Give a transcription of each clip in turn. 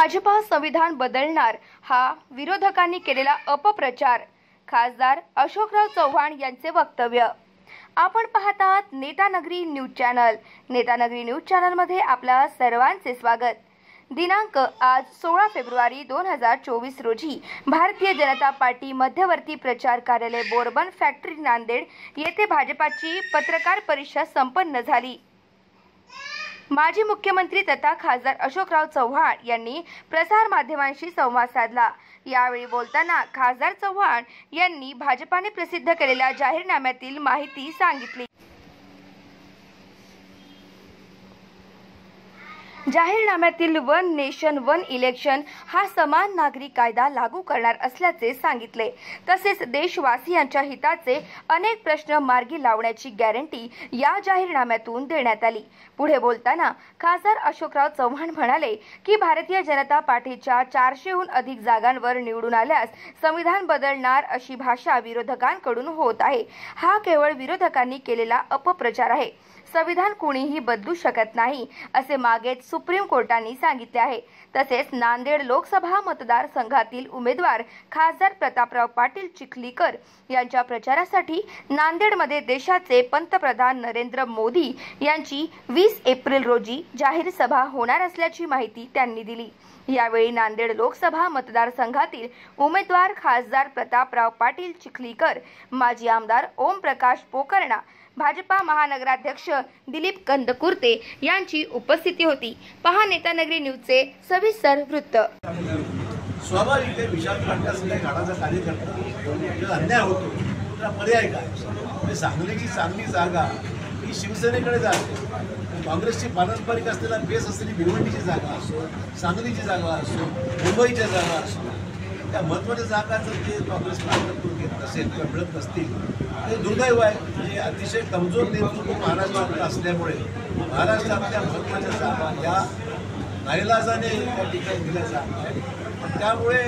भाजपा संविधान बदलणार हा विरोधकांनी केलेला अपप्रचार. खासदार अशोकराव चव्हाण यांचे वक्तव्य. आपण पाहत आहात नेतानगरी न्यूज चॅनल. नेतानगरी न्यूज चॅनलमध्ये आपल्या सर्वांचे स्वागत. दिनांक आज 16 फेब्रुवारी 2024 रोजी भारतीय जनता पार्टी मध्यवर्ती प्रचार कार्यालय बोरबन फॅक्टरी नांदेड येथे भाजपाची पत्रकार परिषद संपन्न झाली. माजी मुख्यमंत्री तथा खासदार अशोकराव चव्हाण यांनी प्रसार माध्यमांशी संवाद साधला. यावेळी बोलताना खासदार चव्हाण यांनी भाजपाने प्रसिद्ध केलेल्या जाहीरनाम्यातील माहिती सांगितली. जाहीरनाम्यातील वन नेशन वन इलेक्शन हा समान नागरी कायदा लागू करणार असल्याचे सांगितले. तसेच देशवासियांच्या हिताचे अनेक प्रश्न मार्गी लावण्याची गॅरंटी या जाहीरनाम्यातून देण्यात आली. पुढे बोलताना खासदार अशोकराव चव्हाण म्हणाले की भारतीय जनता पार्टीच्या 400हून अधिक जागांवर निवडून आल्यास संविधान बदलणार अशी भाषा विरोधकांकडून होत आहे. हा केवळ विरोधकांनी केलेला अपप्रचार आहे. संविधान कोणीही बदलू शकत नाही असे मागेच सुप्रीम कोर्टाने सांगितले आहे. तसेच नांदेड लोकसभा मतदारसंघातील उमेदवार खासदार प्रतापराव पाटील चिखलीकर यांच्या प्रचारासाठी नांदेडमध्ये देशाचे पंतप्रधान नरेंद्र मोदी यांची 20 एप्रिल रोजी जाहीर सभा होणार असल्याची माहिती त्यांनी दिली. यावेळी नांदेड लोकसभा मतदारसंघातील उमेदवार खासदार प्रतापराव पाटील चिखलीकर, माजी आमदार ओमप्रकाश पोकर्णा, भाजपा महानगराध्यक्ष दिलीप कंदकुर्ते यांची उपस्थिती होती. पहा नेतानगरी न्यूजचे सविस्तर वृत्त. स्वाभाविक आहे, विशाल पाटलासारख्या काळाचा कार्यकर्ता अन्याय होतो, त्याला पर्याय काय? सांगलीची चांगली जागा ही शिवसेनेकडे जाते. काँग्रेसची पारंपरिक असलेला बेस असलेली भिवंडीची जागा असो, सांगलीची जागा असो, मुंबईच्या जागा असो, त्या महत्त्वाच्या जागा जर ते काँग्रेस पारंपरिक घेत नसेल किंवा मिळत नसतील ते दुर्दैव आहे. म्हणजे अतिशय कमजोर नेतृत्व महाराष्ट्रात असल्यामुळे महाराष्ट्रातल्या महत्त्वाच्या जागा या नाईलाजाने त्या ठिकाणी दिल्या जात आहेत. त्यामुळे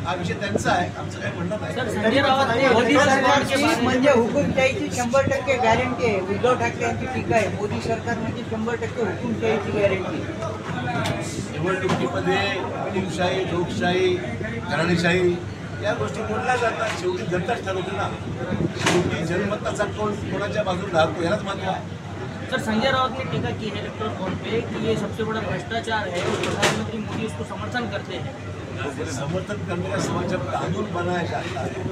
हा विषय त्यांचा आहे, आमचं काही म्हणणं नाही. मोदी सरकारची म्हणजे हुकुमशाहीची 100% गॅरंटी आहे. उद्धव ठाकरे यांची टीका आहे, मोदी सरकार म्हणजे 100% हुकुमशाहीची गॅरंटी. निवडणुकीमध्ये हुकुमशाही, लोकशाही, घराणेशाही या गोष्टी बोलल्या जातात. शेवटी जनताच ठरवते ना. शेवटी जनमताचा कौल कोणाच्या बाजूला राहतो यालाच महत्व आहे. सर, संजय राउत ने टीका की है इलेक्टोरल बॉन्ड पे कि ये सबसे बड़ा भ्रष्टाचार है और प्रधानमंत्री मोदी उसको समर्थन करते हैं. समर्थन करने का समय जब कानून बनाया जाता है,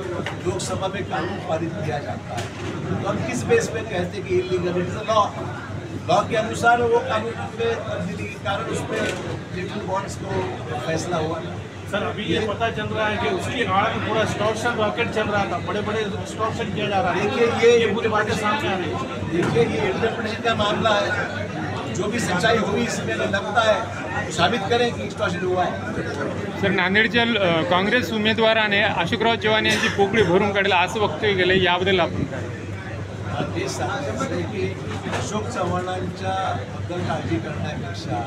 लोकसभा में कानून पारित किया जाता है, तो हम किस बेस पे कहते हैं कि illegal? It is a law के अनुसार वो कानून पे तब्दीली के कारण उस पर इलेक्टोरल बॉन्ड्स को फैसला हुआ. सर, अभी ये पता चल रहा है कि उसकी आड़ में पूरा एक्सटॉर्शन रॉकेट चल रहा था, बड़े बड़े एक्सटॉर्शन किया जा रहा है. देखिए ये पूरी बातें सामने आ रही है. देखिए ये इंटरप्रिटेशन का मामला है. जो भी सच्चाई हुई इसमें लगता है साबित करें की एक्सटॉर्शन हुआ है. सर, नांदेडच्या काँग्रेस उमेदवाराने अशोकराव चव्हाण यांची पोकळी भरून काढला असं वक्तव्य केलं, याबद्दल आपण काय? ते सांगितलं की अशोक चव्हाणांच्या बद्दल काळजी करण्यापेक्षा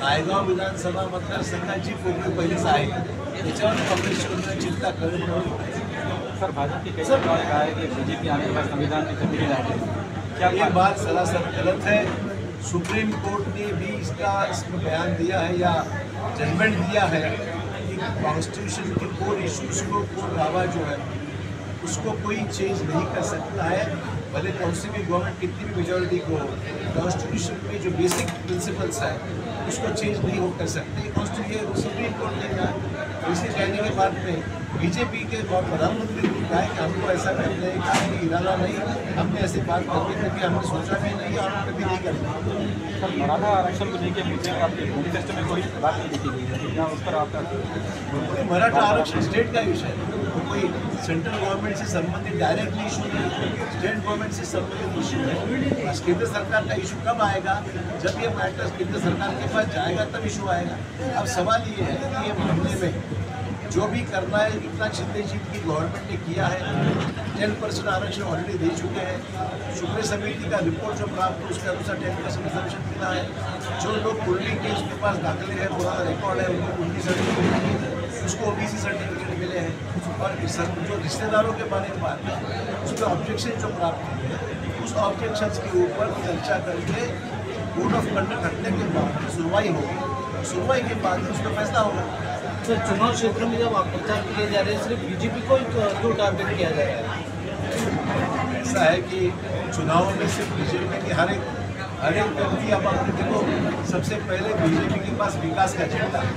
नायगाव विधानसभा मतदारसंघाची पोकळी पहिलीच आहे, त्याच्यावर काँग्रेसची चिंता करेल. सर, भाजपा की कैसे कहा है कि बीजेपी आने के बाद संविधान की तब्दीली लाएगी? क्या ये बात सरासर गलत है? सुप्रीम कोर्ट ने भी इसमें बयान दिया है या जजमेंट दिया है कि कॉन्स्टिट्यूशन के कोर इश्यूज को, कोर दावा जो है उसको कोई चेंज नहीं कर सकता है. भले कौन सी भी गवर्नमेंट कितनी भी मेजॉरिटी को, कॉन्स्टिट्यूशन में जो बेसिक प्रिंसिपल्स है उसको चेंज नहीं हो कर सकते. कॉन्स्टिट्यूशन सुप्रीम कोर्ट ने कहा. इसे कहने के बाद में बीजेपी के प्रधानमंत्री ने कहा कि हमको ऐसा करने का इरादा नहीं, हमने ऐसी बात करने करके हमने सोचा भी नहीं और हम कभी नहीं करेंगे. सर, मराठा आरक्षण को लेकर मुझे आपके मैनिफेस्टो में कोई बात नहीं लिखी गई है, क्या उस पर आपका? मराठा आरक्षण स्टेट का विषय है, कोई सेंट्रल गवर्नमेंट से संबंधित डायरेक्टली इशू नहीं, स्टेट गवर्नमेंट से संबंधित इशू है. केंद्र सरकार का इशू कब आएगा? जब ये मैटर केंद्र सरकार के पास जाएगा तब इशू आएगा. अब सवाल ये है कि ये मामले में जो भी करना है, एकनाथ शिंदे जी की गवर्नमेंट ने किया है. 10% आरक्षण ऑलरेडी दे चुके हैं. शुक्र समिति का रिपोर्ट जो प्राप्त हो उसके अनुसार 10% रिजर्वेशन मिला है. जो लोग कुंडली के उसके पास दाखिले हैं, पुराना रिकॉर्ड है, उनको कुंडली सर्टिफिकेट मिले, उसको ओबीसी सर्टिफिकेट मिले हैं. और जो रिश्तेदारों के बारे में बात है उस पर ऑब्जेक्शन जो प्राप्त हुए हैं, उस ऑब्जेक्शन के ऊपर चर्चा करके कोड ऑफ कंडक्ट रखने के बाद सुनवाई होगी. सुनवाई के बाद उस पर फैसला होगा। सर, चुनाव क्षेत्र में जब आप प्रचार किए जा रहे हैं, सिर्फ बीजेपी को ही क्यों टारगेट किया जा रहा है? ऐसा है कि चुनाव में सिर्फ बीजेपी की हर एक व्यक्ति, अब आप देखो, सबसे पहले बीजेपी के पास विकास का एजेंडा है।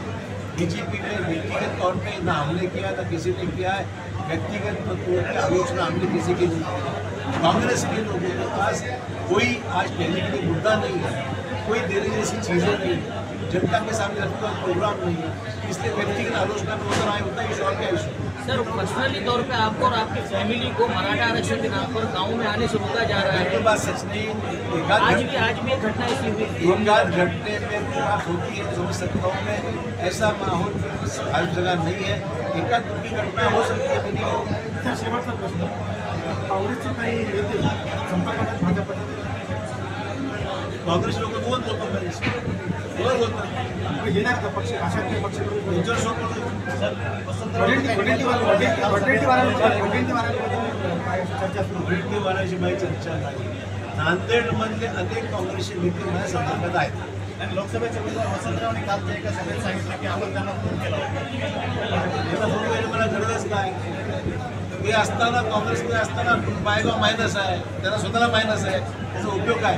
बीजेपी ने व्यक्तिगत तौर पे ना हमले किया, ना किसी ने किया है, व्यक्तिगत तौर पर आलोचना हमने किसी की नहीं की। कांग्रेस के लोगों के पास कोई आज कहने के लिए मुद्दा नहीं है, कोई देने जैसी चीज़ें नहीं है, जनता के सामने रखने का प्रोग्राम नहीं है, इसलिए व्यक्तिगत आलोचना में उतर आए होता है। इशू और क्या इशू? सर, पर्सनली तौर पे आपको और आपकी फैमिली को मराठा आरक्षण के नाम पर गांव में आने से रोका जा रहा है। बात सच नहीं। आज भी एक घटना ऐसी हुई थी। एक बार घटने में बात होती है, समझ सकता हूँ मैं, ऐसा माहौल हर जगह नहीं है। एकाध की घटना हो सकती है, काँग्रेस लोक दोन बोलतो वडेट्टीवाराची माझी चर्चा नाही। नांदेडमधले अनेक काँग्रेसचे नेते माझ्या संपर्कात आहेत। लोकसभेचे उमेदवार वसंतरावने काल एका सभेत सांगितलं की आपण त्यांना फोन केला त्यांना फोन करायला मला गरजच काय? ते असताना काँग्रेसमध्ये असताना बायगाव मायनस आहे, त्यांना स्वतःला मायनस आहे, त्याचा उपयोग काय?